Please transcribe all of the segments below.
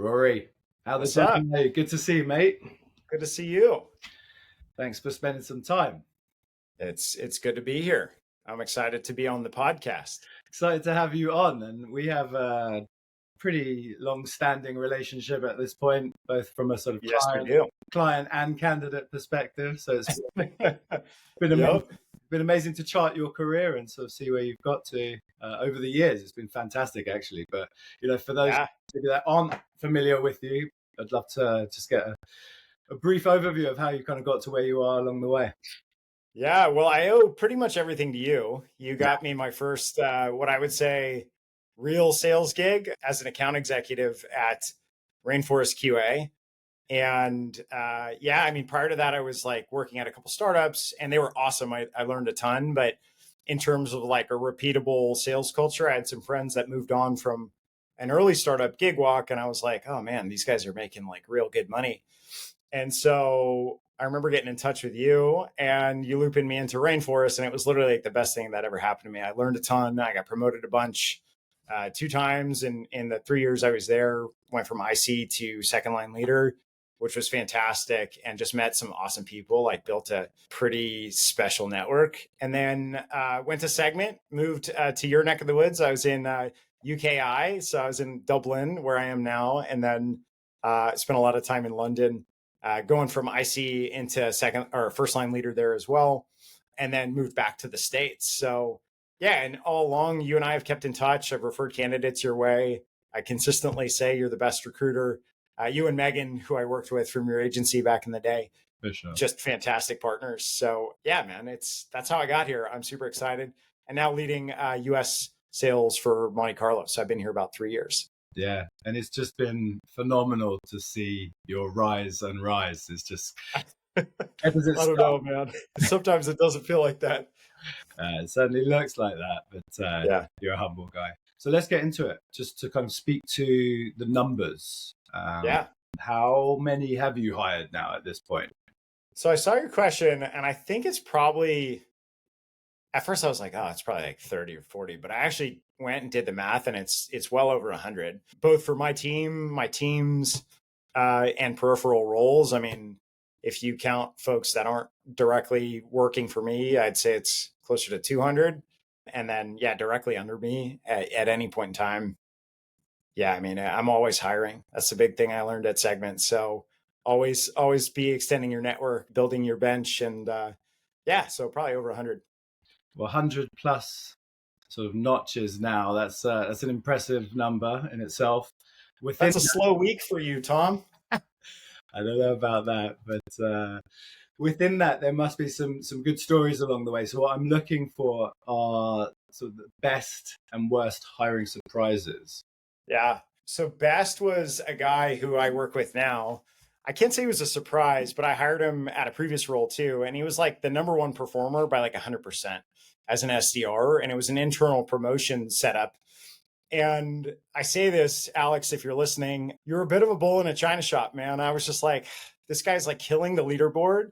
Rory, how the What's up? devil are you? Good to see you, mate. Good to see you. Thanks for spending some time. It's good to be here. I'm excited to be on the podcast. Excited to have you on, and we have a pretty long-standing relationship at this point, both from a sort of Yes, we do. client and candidate perspective. So it's been amazing, Yep. been amazing to chart your career and sort of see where you've got to over the years. It's been fantastic, actually. But for those Yeah. maybe that aren't familiar with you, I'd love to just get a brief overview of how you kind of got to where you are along the way. Yeah. Well, I owe pretty much everything to you. You Yeah. got me my first, what I would say, real sales gig as an account executive at Rainforest QA. And yeah, I mean, prior to that, I was like working at a couple startups and they were awesome. I learned a ton. But in terms of like a repeatable sales culture, I had some friends that moved on from an early startup gig walk. And I was like, oh man, these guys are making like real good money. And so I remember getting in touch with you and you looping me into Rainforest. And it was literally like the best thing that ever happened to me. I learned a ton. I got promoted a bunch, 2 times in the 3 years I was there, went from IC to second line leader, which was fantastic, and just met some awesome people, like built a pretty special network. And then went to Segment, moved to your neck of the woods. I was in UKI. So I was in Dublin, where I am now. And then spent a lot of time in London, going from IC into second or first line leader there as well. And then moved back to the States. So yeah, and all along, you and I have kept in touch. I've referred candidates your way. I consistently say you're the best recruiter. You and Megan, who I worked with from your agency back in the day, For sure. just fantastic partners. So yeah, man, that's how I got here. I'm super excited, and now leading U.S. sales for Monte Carlo. So I've been here about 3 years. Yeah, and it's just been phenomenal to see your rise and rise. It's just I don't know, man. Sometimes it doesn't feel like that. It certainly looks like that, but Yeah. you're a humble guy. So let's get into it, just to kind of speak to the numbers. Yeah. How many have you hired now at this point? So I saw your question, and I think it's probably, at first I was like, oh, it's probably like 30 or 40, but I actually went and did the math, and it's well over 100, both for my team, my teams, and peripheral roles. I mean, if you count folks that aren't directly working for me, I'd say it's closer to 200. And then, yeah, directly under me at any point in time. Yeah, I mean, I'm always hiring. That's the big thing I learned at Segment. So always be extending your network, building your bench. And yeah, so probably over 100. Well, 100 plus sort of notches now. That's an impressive number in itself. That's a slow week for you, Tom. I don't know about that, but within that, there must be some good stories along the way. So what I'm looking for are sort of the best and worst hiring surprises. Yeah. So Best was a guy who I work with now. I can't say it was a surprise, but I hired him at a previous role too. And he was like the number one performer by like 100% as an SDR. And it was an internal promotion setup. And I say this, Alex, if you're listening, you're a bit of a bull in a china shop, man. I was just like, this guy's like killing the leaderboard,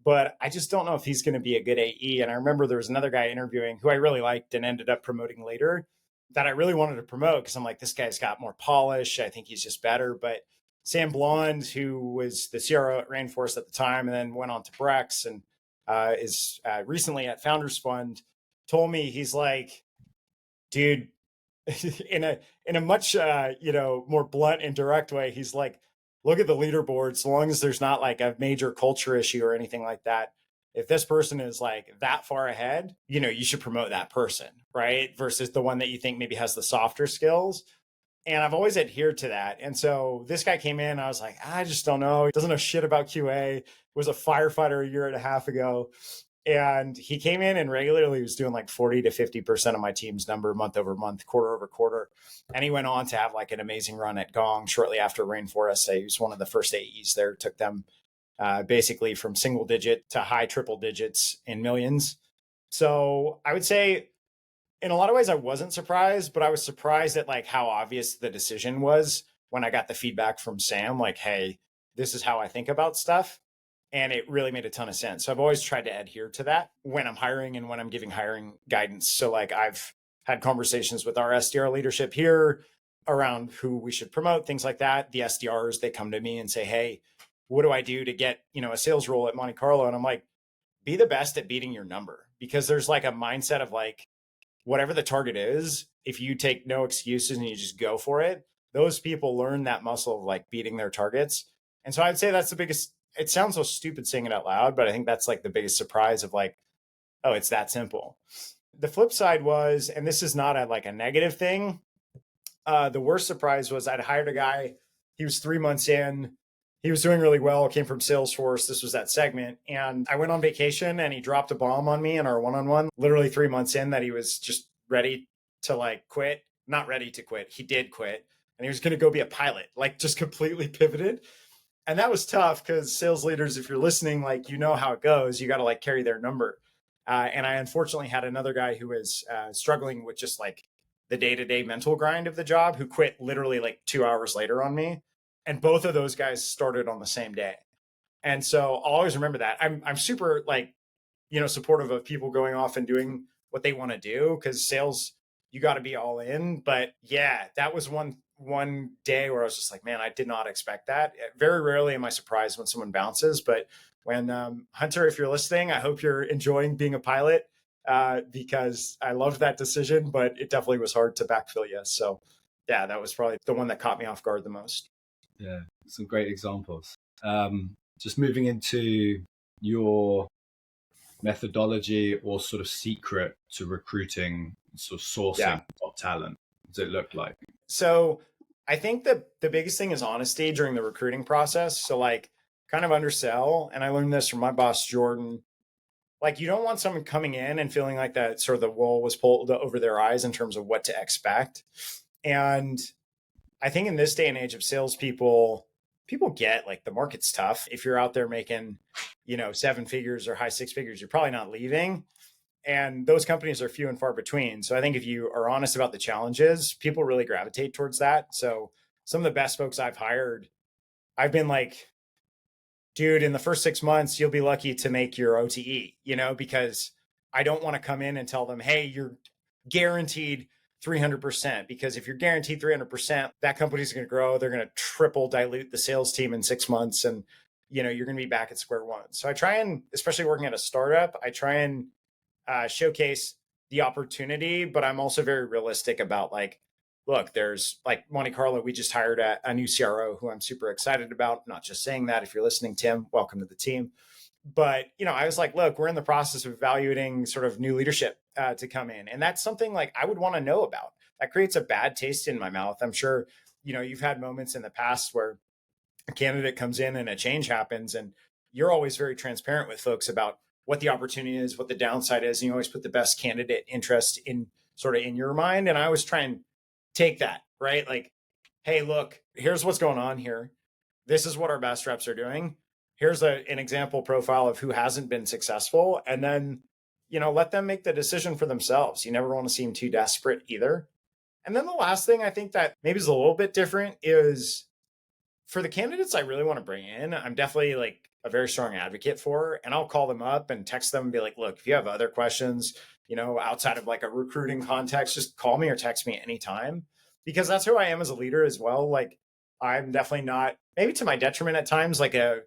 but I just don't know if he's going to be a good AE. And I remember there was another guy interviewing who I really liked and ended up promoting later, that I really wanted to promote because I'm like, this guy's got more polish. I think he's just better. But Sam Blonde, who was the CRO at Rainforest at the time and then went on to Brex and is recently at Founders Fund, told me, he's like, dude, in a much more blunt and direct way, he's like, look at the leaderboard. So long as there's not like a major culture issue or anything like that, if this person is like that far ahead, you should promote that person, right? Versus the one that you think maybe has the softer skills. And I've always adhered to that. And so this guy came in, I was like, I just don't know. He doesn't know shit about QA. Was a firefighter a year and a half ago. And he came in and regularly was doing like 40 to 50% of my team's number month over month, quarter over quarter. And he went on to have like an amazing run at Gong shortly after Rainforest. He was one of the first AEs there, took them basically from single digit to high triple digits in millions. So I would say in a lot of ways, I wasn't surprised, but I was surprised at like how obvious the decision was when I got the feedback from Sam, like, hey, this is how I think about stuff. And it really made a ton of sense. So I've always tried to adhere to that when I'm hiring and when I'm giving hiring guidance. So like I've had conversations with our SDR leadership here around who we should promote, things like that. The SDRs, they come to me and say, hey, what do I do to get, a sales role at Monte Carlo? And I'm like, be the best at beating your number, because there's like a mindset of like, whatever the target is, if you take no excuses and you just go for it, those people learn that muscle of like beating their targets. And so I'd say that's the biggest, it sounds so stupid saying it out loud, but I think that's like the biggest surprise of like, oh, it's that simple. The flip side was, and this is not like a negative thing. The worst surprise was I'd hired a guy. He was 3 months in. He was doing really well, came from Salesforce. This was that segment. And I went on vacation and he dropped a bomb on me in our one-on-one, literally 3 months in, that he was just ready to like quit. Not ready to quit. He did quit. And he was going to go be a pilot, like just completely pivoted. And that was tough because sales leaders, if you're listening, like, how it goes, you got to like carry their number. And I unfortunately had another guy who was struggling with just like the day-to-day mental grind of the job, who quit literally like 2 hours later on me. And both of those guys started on the same day. And so I'll always remember that. I'm super like, supportive of people going off and doing what they want to do, because sales, you got to be all in. But yeah, that was one day where I was just like, man, I did not expect that. Very rarely am I surprised when someone bounces, but when Hunter, if you're listening, I hope you're enjoying being a pilot, because I loved that decision, but it definitely was hard to backfill you. So yeah, that was probably the one that caught me off guard the most. Yeah, some great examples. Just moving into your methodology or sort of secret to recruiting, sort of sourcing top talent, what does it look like? So I think that the biggest thing is honesty during the recruiting process. So like kind of undersell. And I learned this from my boss, Jordan. Like, you don't want someone coming in and feeling like that sort of the wool was pulled over their eyes in terms of what to expect. And I think in this day and age of salespeople, people get like the market's tough. If you're out there making, 7 figures or high 6 figures, you're probably not leaving. And those companies are few and far between. So I think if you are honest about the challenges, people really gravitate towards that. So some of the best folks I've hired, I've been like, dude, in the first 6 months, you'll be lucky to make your OTE, because I don't want to come in and tell them, hey, you're guaranteed 300%, because if you're guaranteed 300%, that company's going to grow. They're going to triple dilute the sales team in 6 months. And, you're going to be back at square one. So I try and, especially working at a startup, I try and showcase the opportunity, but I'm also very realistic about like, look, there's like Monte Carlo. We just hired a new CRO who I'm super excited about. Not just saying that. If you're listening, Tim, welcome to the team. But, I was like, look, we're in the process of evaluating sort of new leadership to come in. And that's something like I would want to know about. That creates a bad taste in my mouth. I'm sure, you've had moments in the past where a candidate comes in and a change happens, and you're always very transparent with folks about what the opportunity is, what the downside is. And you always put the best candidate interest in sort of in your mind. And I always try and take that, right? Like, hey, look, here's what's going on here. This is what our best reps are doing. Here's an example profile of who hasn't been successful. And then, let them make the decision for themselves. You never want to seem too desperate either. And then the last thing I think that maybe is a little bit different is for the candidates I really want to bring in, I'm definitely like a very strong advocate for, and I'll call them up and text them and be like, look, if you have other questions, outside of like a recruiting context, just call me or text me anytime, because that's who I am as a leader as well. Like, I'm definitely not, maybe to my detriment at times, like a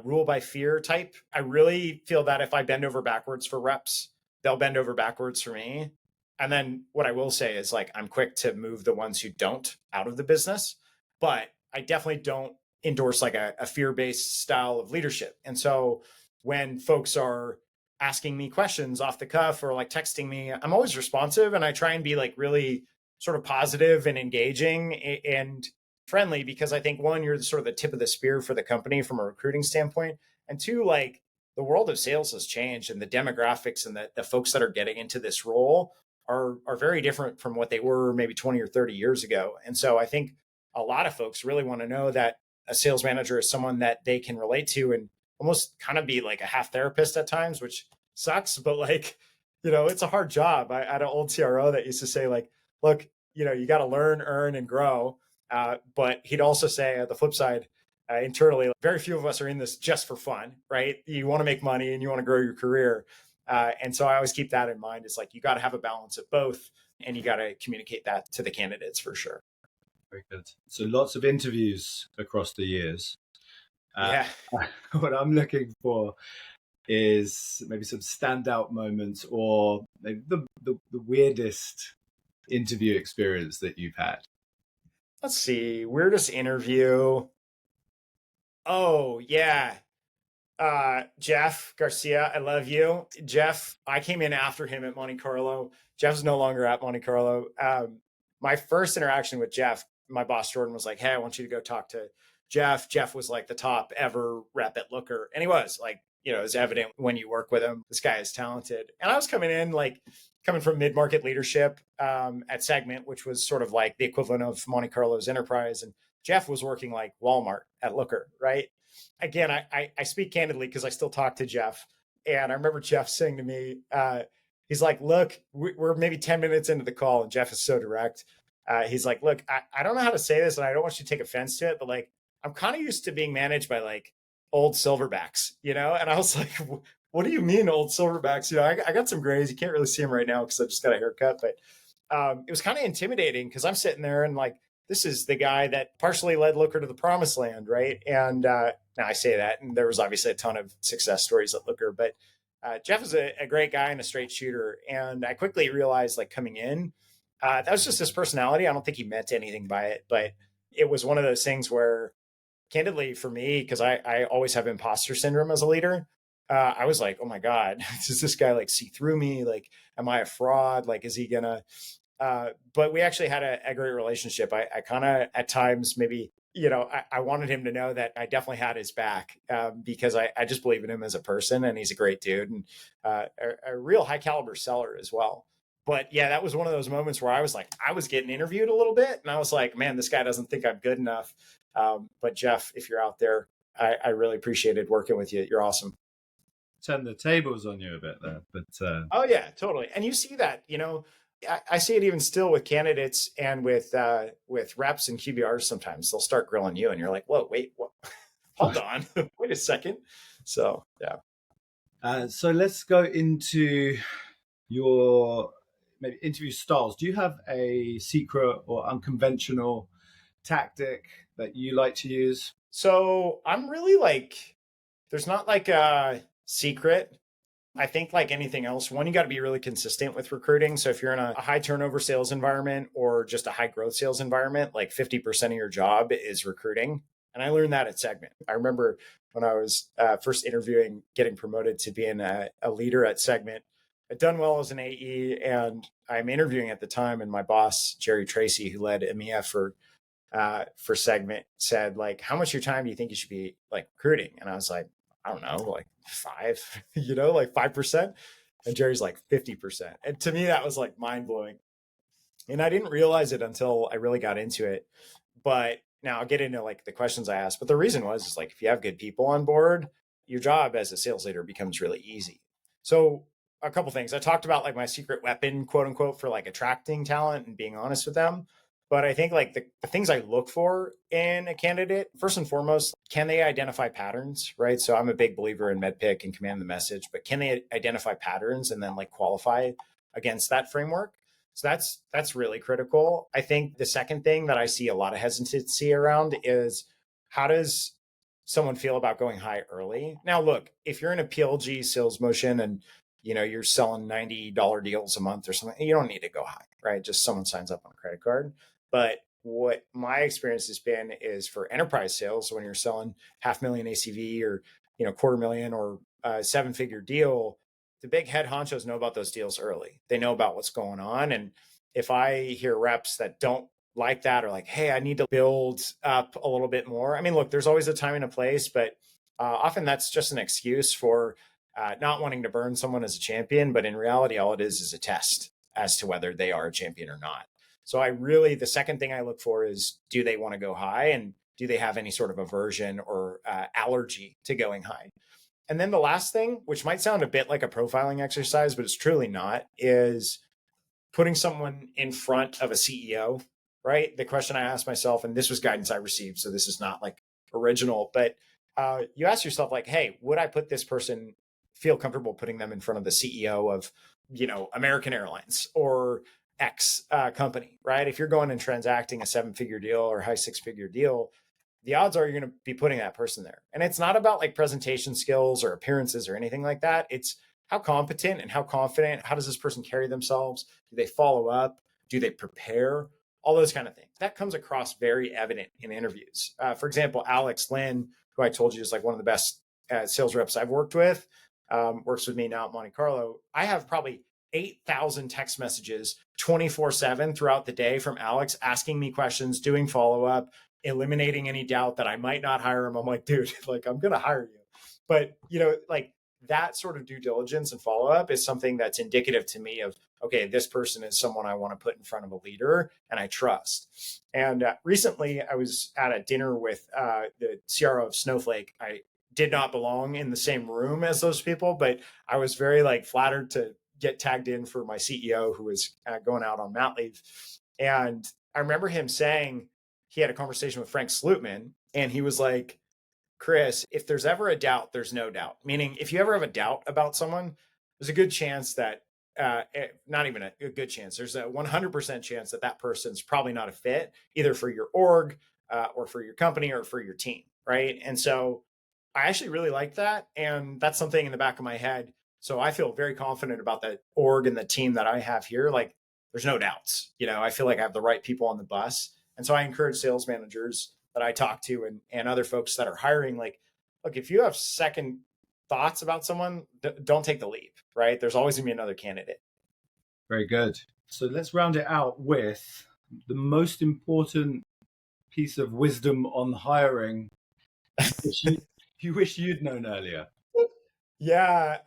rule by fear type. I really feel that if I bend over backwards for reps, they'll bend over backwards for me. And then what I will say is like, I'm quick to move the ones who don't out of the business, but I definitely don't endorse like a fear-based style of leadership. And so when folks are asking me questions off the cuff or like texting me, I'm always responsive, and I try and be like really sort of positive and engaging and friendly, because I think, one, you're sort of the tip of the spear for the company from a recruiting standpoint. And two, like, the world of sales has changed, and the demographics and the folks that are getting into this role are very different from what they were maybe 20 or 30 years ago. And so I think a lot of folks really want to know that a sales manager is someone that they can relate to and almost kind of be like a half therapist at times, which sucks, but like, it's a hard job. I had an old CRO that used to say like, look, you got to learn, earn, and grow. But he'd also say the flip side, internally, very few of us are in this just for fun, right? You want to make money and you want to grow your career. And so I always keep that in mind. It's like, you got to have a balance of both, and you got to communicate that to the candidates for sure. Very good. So lots of interviews across the years. Yeah. What I'm looking for is maybe some standout moments or maybe the weirdest interview experience that you've had. Let's see. Weirdest interview. Oh, yeah. Jeff Garcia, I love you. Jeff, I came in after him at Monte Carlo. Jeff's no longer at Monte Carlo. My first interaction with Jeff, my boss Jordan was like, "Hey, I want you to go talk to Jeff." Jeff was like the top ever rep at Looker. And he was like, it's evident when you work with him, this guy is talented. And I was coming from mid-market leadership at Segment, which was sort of like the equivalent of Monte Carlo's enterprise. And Jeff was working like Walmart at Looker, right? Again, I speak candidly because I still talk to Jeff. And I remember Jeff saying to me, he's like, "Look, we're maybe 10 minutes into the call." And Jeff is so direct. He's like, "Look, I don't know how to say this, and I don't want you to take offense to it, but like, I'm kind of used to being managed by like old silverbacks, you know?" And I was like, "What do you mean old silverbacks?" I got some grays. You can't really see them right now because I just got a haircut, but it was kind of intimidating because I'm sitting there and like, this is the guy that partially led Looker to the promised land, right? And now I say that, and there was obviously a ton of success stories at Looker, but Jeff is a great guy and a straight shooter. And I quickly realized, like coming in, that was just his personality. I don't think he meant anything by it, but it was one of those things where, candidly, for me, because I always have imposter syndrome as a leader, I was like, "Oh my God, does this guy like see through me? Like, am I a fraud? Like, is he gonna?" But we actually had a great relationship. I kind of at times maybe, I wanted him to know that I definitely had his back because I just believe in him as a person, and he's a great dude and a real high caliber seller as well. But yeah, that was one of those moments where I was like, I was getting interviewed a little bit and I was like, man, this guy doesn't think I'm good enough. But Jeff, if you're out there, I really appreciated working with you. You're awesome. Turn the tables on you a bit there, but Oh yeah, totally. And you see that, I see it even still with candidates and with reps and QBRs. Sometimes they'll start grilling you, and you're like, "Whoa, wait, what? Hold on, wait a second." So yeah. So let's go into your maybe interview styles. Do you have a secret or unconventional tactic that you like to use? So I'm really like, there's not like a secret. I think like anything else, one, you got to be really consistent with recruiting. So if you're in a high turnover sales environment or just a high growth sales environment, like 50% of your job is recruiting. And I learned that at Segment. I remember when I was first interviewing, getting promoted to being a leader at Segment. I'd done well as an AE, and I'm interviewing at the time. And my boss, Jerry Tracy, who led EMEA for Segment, said like, "How much of your time do you think you should be like recruiting?" And I was like, "I don't know, like 5, like 5%. And Jerry's like 50%. And to me, that was like mind blowing. And I didn't realize it until I really got into it. But now I'll get into like the questions I asked. But the reason is like, if you have good people on board, your job as a sales leader becomes really easy. So a couple things. I talked about like my secret weapon, quote unquote, for like attracting talent and being honest with them. But I think like the things I look for in a candidate, first and foremost, can they identify patterns, right? So I'm a big believer in MEDPIC and command the message, but can they identify patterns and then like qualify against that framework? So that's really critical. I think the second thing that I see a lot of hesitancy around is, how does someone feel about going high early? Now, look, if you're in a PLG sales motion and you're selling $90 deals a month or something, you don't need to go high, right? Just someone signs up on a credit card. But what my experience has been is for enterprise sales, when you're selling $500,000 ACV or $250,000 or a 7-figure deal, the big head honchos know about those deals early. They know about what's going on. And if I hear reps that don't like that, or like, "Hey, I need to build up a little bit more." I mean, look, there's always a time and a place, but often that's just an excuse for not wanting to burn someone as a champion. But in reality, all it is a test as to whether they are a champion or not. So the second thing I look for is, do they want to go high, and do they have any sort of aversion or allergy to going high? And then the last thing, which might sound a bit like a profiling exercise, but it's truly not, is putting someone in front of a CEO, right? The question I asked myself, and this was guidance I received, so this is not like original, but you ask yourself like, "Hey, would I feel comfortable putting them in front of the CEO of, American Airlines, or X company, right? If you're going and transacting a 7-figure deal or high 6-figure deal, the odds are you're going to be putting that person there. And it's not about like presentation skills or appearances or anything like that. It's how competent and how confident, how does this person carry themselves? Do they follow up? Do they prepare? All those kind of things. That comes across very evident in interviews. For example, Alex Lynn, who I told you is like one of the best sales reps I've worked with, works with me now at Monte Carlo. I have probably 8,000 text messages 24/7 throughout the day from Alex asking me questions, doing follow-up, eliminating any doubt that I might not hire him. I'm like, dude, like I'm going to hire you. But, like that sort of due diligence and follow-up is something that's indicative to me of, okay, this person is someone I want to put in front of a leader and I trust. And recently I was at a dinner with the CRO of Snowflake. I did not belong in the same room as those people, but I was very like flattered to get tagged in for my CEO who was going out on mat leave. And I remember him saying he had a conversation with Frank Slootman and he was like, Chris, if there's ever a doubt, there's no doubt. Meaning, if you ever have a doubt about someone, there's a good chance that, not even a good chance, there's a 100% chance that that person's probably not a fit, either for your org or for your company or for your team, right? And so I actually really like that. And that's something in the back of my head. So I feel very confident about that org and the team that I have here. Like, there's no doubts. I feel like I have the right people on the bus. And so I encourage sales managers that I talk to and other folks that are hiring, like, look, if you have second thoughts about someone, don't take the leap, right? There's always gonna be another candidate. Very good. So let's round it out with the most important piece of wisdom on hiring you wish you'd known earlier. Yeah,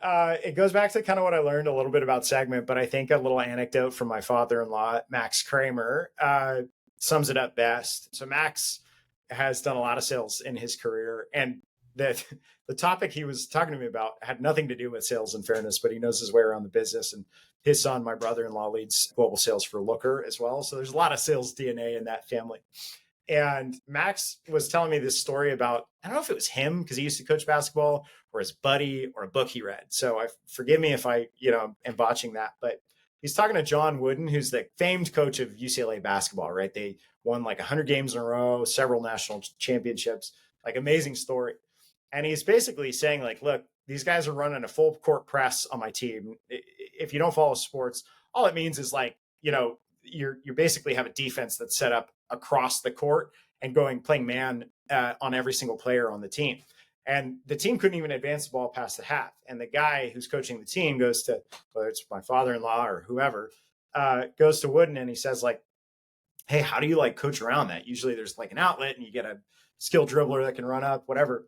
it goes back to kind of what I learned a little bit about segment, but I think a little anecdote from my father-in-law, Max Kramer, sums it up best. So Max has done a lot of sales in his career, and the topic he was talking to me about had nothing to do with sales, in fairness, but he knows his way around the business. And his son, my brother-in-law, leads global sales for Looker as well. So there's a lot of sales DNA in that family. And Max was telling me this story about, I don't know if it was him because he used to coach basketball or his buddy or a book he read. So forgive me if I, am botching that, but he's talking to John Wooden, who's the famed coach of UCLA basketball, right? They won like 100 games in a row, several national championships, like amazing story. And he's basically saying like, look, these guys are running a full court press on my team. If you don't follow sports, all it means is like, you basically have a defense that's set up across the court and playing man on every single player on the team. And the team couldn't even advance the ball past the half. And the guy who's coaching the team goes to, whether it's my father-in-law or whoever, goes to Wooden and he says like, hey, how do you like coach around that? Usually there's like an outlet and you get a skill dribbler that can run up, whatever.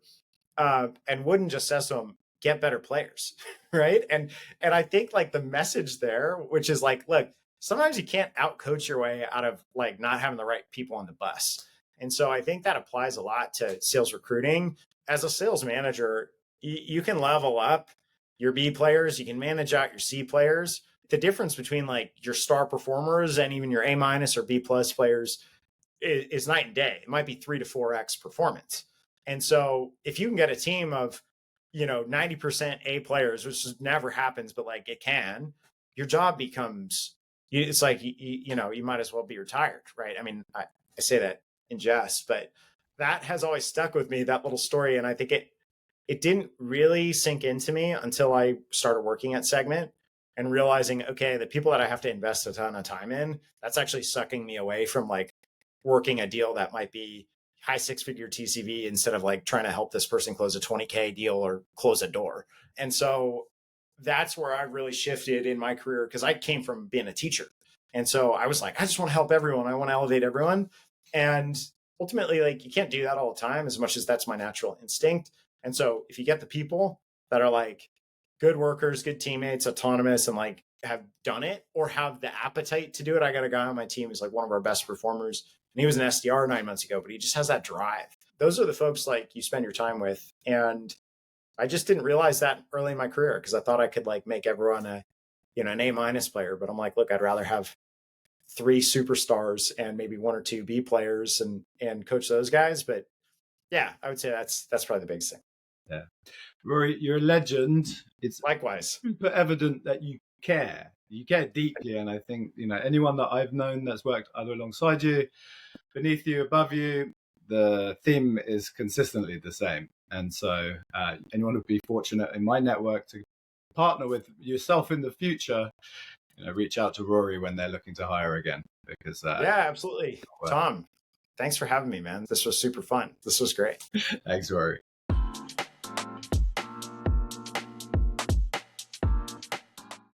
And Wooden just says to him, get better players, right? And I think like the message there, which is like, look, sometimes you can't outcoach your way out of like not having the right people on the bus. And so I think that applies a lot to sales recruiting. As a sales manager, you can level up your B players, you can manage out your C players. The difference between like your star performers and even your A- or B+ players is night and day. It might be 3 to 4x performance. And so if you can get a team of, 90% A players, which never happens, but like it can, your job becomes, it's like, you might as well be retired, right? I mean, I say that in jest, but that has always stuck with me, that little story. And I think it didn't really sink into me until I started working at Segment and realizing, okay, the people that I have to invest a ton of time in, that's actually sucking me away from like working a deal that might be high 6-figure TCV instead of like trying to help this person close a 20K deal or close a door. And so that's where I really shifted in my career because I came from being a teacher. And so I was like, I just want to help everyone. I want to elevate everyone. And ultimately, like you can't do that all the time as much as that's my natural instinct. And so if you get the people that are like good workers, good teammates, autonomous, and like have done it or have the appetite to do it. I got a guy on my team who's like one of our best performers, and he was an SDR 9 months ago, but he just has that drive. Those are the folks like you spend your time with. And I just didn't realize that early in my career because I thought I could like make everyone an A- player. But I'm like, look, I'd rather have 3 superstars and maybe 1 or 2 B players and coach those guys. But yeah, I would say that's probably the biggest thing. Yeah. Ruairi, you're a legend. It's likewise super evident that you care you care deeply. And I think, anyone that I've known that's worked either alongside you, beneath you, above you, the theme is consistently the same. And so anyone would be fortunate in my network to partner with yourself in the future, reach out to Ruairi when they're looking to hire again, because yeah, absolutely. Tom, thanks for having me, man. This was super fun. This was great. Thanks, Ruairi.